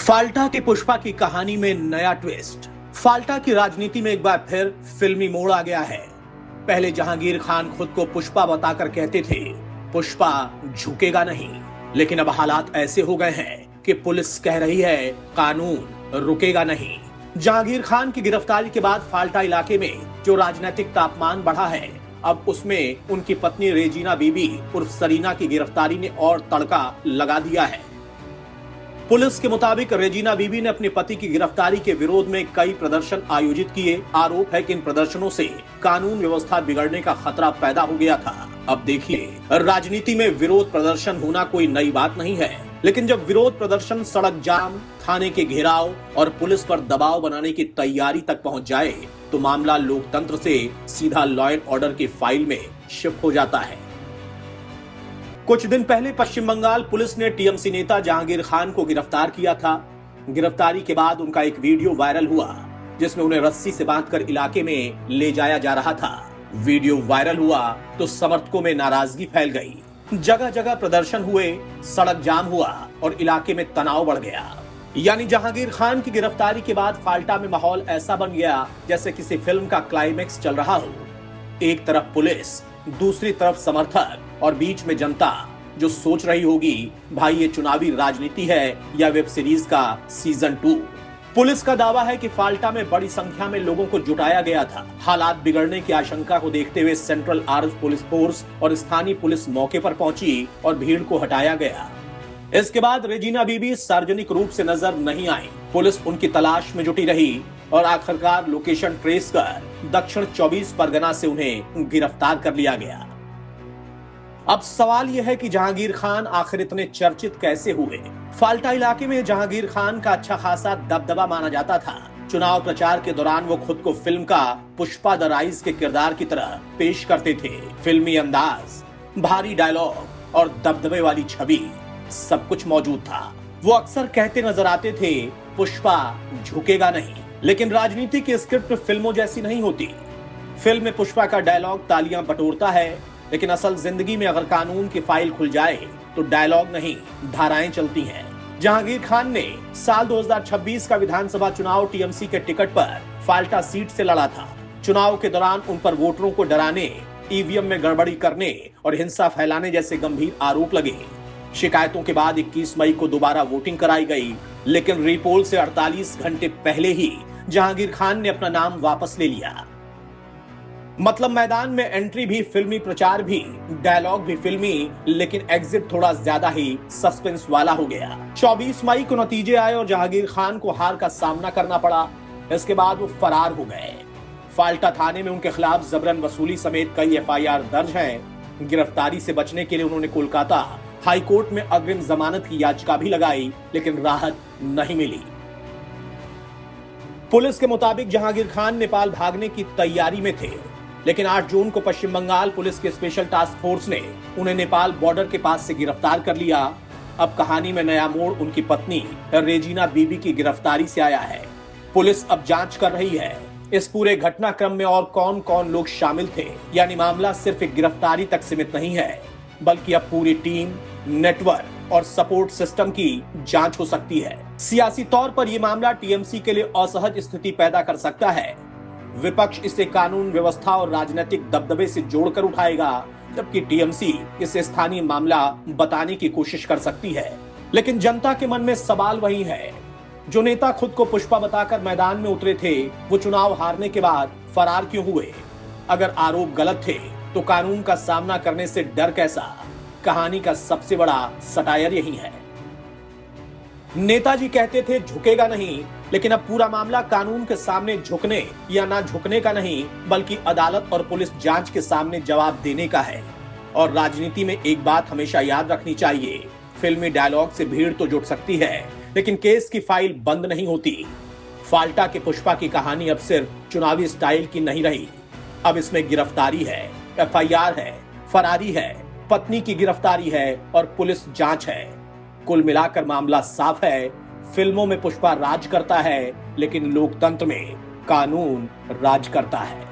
फाल्टा की पुष्पा की कहानी में नया ट्विस्ट। फाल्टा की राजनीति में एक बार फिर फिल्मी मोड़ आ गया है। पहले जहांगीर खान खुद को पुष्पा बताकर कहते थे पुष्पा झुकेगा नहीं, लेकिन अब हालात ऐसे हो गए हैं कि पुलिस कह रही है कानून रुकेगा नहीं। जहांगीर खान की गिरफ्तारी के बाद फाल्टा इलाके में जो राजनीतिक तापमान बढ़ा है, अब उसमें उनकी पत्नी रेजिना बीबी उर्फ सरीना की गिरफ्तारी ने और तड़का लगा दिया है। पुलिस के मुताबिक रेजिना बीबी ने अपने पति की गिरफ्तारी के विरोध में कई प्रदर्शन आयोजित किए। आरोप है कि इन प्रदर्शनों से कानून व्यवस्था बिगड़ने का खतरा पैदा हो गया था। अब देखिए, राजनीति में विरोध प्रदर्शन होना कोई नई बात नहीं है, लेकिन जब विरोध प्रदर्शन सड़क जाम, थाने के घेराव और पुलिस पर दबाव बनाने की तैयारी तक पहुंच जाए, तो मामला लोकतंत्र से सीधा लॉ एंड ऑर्डर की फाइल में शिफ्ट हो जाता है। कुछ दिन पहले पश्चिम बंगाल पुलिस ने टीएमसी नेता जहांगीर खान को गिरफ्तार किया था। गिरफ्तारी के बाद उनका एक वीडियो वायरल हुआ, जिसमें उन्हें रस्सी से बांधकर इलाके में ले जाया जा रहा था। वीडियो वायरल हुआ तो समर्थकों में नाराजगी फैल गई। जगह जगह प्रदर्शन हुए, सड़क जाम हुआ और इलाके में तनाव बढ़ गया। यानी जहांगीर खान की गिरफ्तारी के बाद फाल्टा में माहौल ऐसा बन गया जैसे किसी फिल्म का क्लाइमेक्स चल रहा हो। एक तरफ पुलिस, दूसरी तरफ समर्थक और बीच में जनता जो सोच रही होगी भाई ये चुनावी राजनीति है या वेब सीरीज का सीजन 2। पुलिस का दावा है कि फाल्टा में बड़ी संख्या में लोगों को जुटाया गया था। हालात बिगड़ने की आशंका को देखते हुए सेंट्रल आर्म्ड पुलिस फोर्स और स्थानीय पुलिस मौके पर पहुंची और भीड़ को हटाया गया। इसके बाद रेजिना बीबी सार्वजनिक रूप से नजर नहीं आई। पुलिस उनकी तलाश में जुटी रही और आखिरकार लोकेशन ट्रेस कर दक्षिण 24 परगना से उन्हें गिरफ्तार कर लिया गया। अब सवाल यह है कि जहांगीर खान आखिर इतने चर्चित कैसे हुए? फाल्टा इलाके में जहांगीर खान का अच्छा खासा दबदबा माना जाता था। चुनाव प्रचार के दौरान वो खुद को फिल्म का पुष्पा द राइज के किरदार की तरह पेश करते थे। फिल्मी अंदाज, भारी डायलॉग और दबदबे वाली छवि, सब कुछ मौजूद था। वो अक्सर कहते नजर आते थे पुष्पा झुकेगा नहीं, लेकिन राजनीति की स्क्रिप्ट फिल्मों जैसी नहीं होती। फिल्म में पुष्पा का डायलॉग तालियां बटोरता है, लेकिन असल जिंदगी में अगर कानून की फाइल खुल जाए तो डायलॉग नहीं, धाराएं चलती हैं। जहांगीर खान ने साल 2026 का विधानसभा चुनाव टीएमसी के टिकट पर फाल्टा सीट से लड़ा था। चुनाव के दौरान उन पर वोटरों को डराने, ईवीएम में गड़बड़ी करने और हिंसा फैलाने जैसे गंभीर आरोप लगे। शिकायतों के बाद 21 मई को दोबारा वोटिंग कराई गई, लेकिन रीपोल से 48 घंटे पहले ही जहांगीर खान ने अपना नाम वापस ले लिया। मतलब मैदान में एंट्री भी फिल्मी, प्रचार भी, डायलॉग भी फिल्मी, लेकिन एग्जिट थोड़ा ज्यादा ही सस्पेंस वाला हो गया। 24 मई को नतीजे आए और जहांगीर खान को हार का सामना करना पड़ा। इसके बाद वो फरार हो गए। फाल्टा थाने में उनके खिलाफ जबरन वसूली समेत कई एफआईआर दर्ज हैं। गिरफ्तारी से बचने के लिए उन्होंने कोलकाता हाई कोर्ट में अग्रिम जमानत की याचिका भी लगाई, लेकिन राहत नहीं मिली। पुलिस के मुताबिक जहांगीर खान नेपाल भागने की तैयारी में थे, लेकिन 8 जून को पश्चिम बंगाल पुलिस के स्पेशल टास्क फोर्स ने उन्हें नेपाल बॉर्डर के पास से गिरफ्तार कर लिया। अब कहानी में नया मोड़ उनकी पत्नी रेजिना बीबी की गिरफ्तारी से आया है। पुलिस अब जांच कर रही है इस पूरे घटनाक्रम में और कौन कौन लोग शामिल थे। यानी मामला सिर्फ एक गिरफ्तारी तक सीमित नहीं है, बल्कि अब पूरी टीम, नेटवर्क और सपोर्ट सिस्टम की जांच हो सकती है। सियासी तौर पर यह मामला टीएमसी के लिए असहज स्थिति पैदा कर सकता है। विपक्ष इसे कानून व्यवस्था और राजनीतिक दबदबे से जोड़कर उठाएगा, जबकि टीएमसी इसे स्थानीय मामला बताने की कोशिश कर सकती है। लेकिन जनता के मन में सवाल वही है, जो नेता खुद को पुष्पा बताकर मैदान में उतरे थे, वो चुनाव हारने के बाद फरार क्यों हुए? अगर आरोप गलत थे तो कानून का सामना करने से डर कैसा? कहानी का सबसे बड़ा सटायर यही है। नेताजी कहते थे झुकेगा नहीं, लेकिन अब पूरा मामला कानून के सामने झुकने या ना झुकने का नहीं, बल्कि अदालत और पुलिस जांच के सामने जवाब देने का है। और राजनीति में एक बात हमेशा याद रखनी चाहिए, फिल्मी डायलॉग से भीड़ तो जुट सकती है, लेकिन केस की फाइल बंद नहीं होती। फाल्टा के पुष्पा की कहानी अब सिर्फ चुनावी स्टाइल की नहीं रही। अब इसमें गिरफ्तारी है, एफआईआर है, फरारी है, पत्नी की गिरफ्तारी है और पुलिस जांच है। कुल मिलाकर मामला साफ है, फिल्मों में पुष्पा राज करता है, लेकिन लोकतंत्र में कानून राज करता है।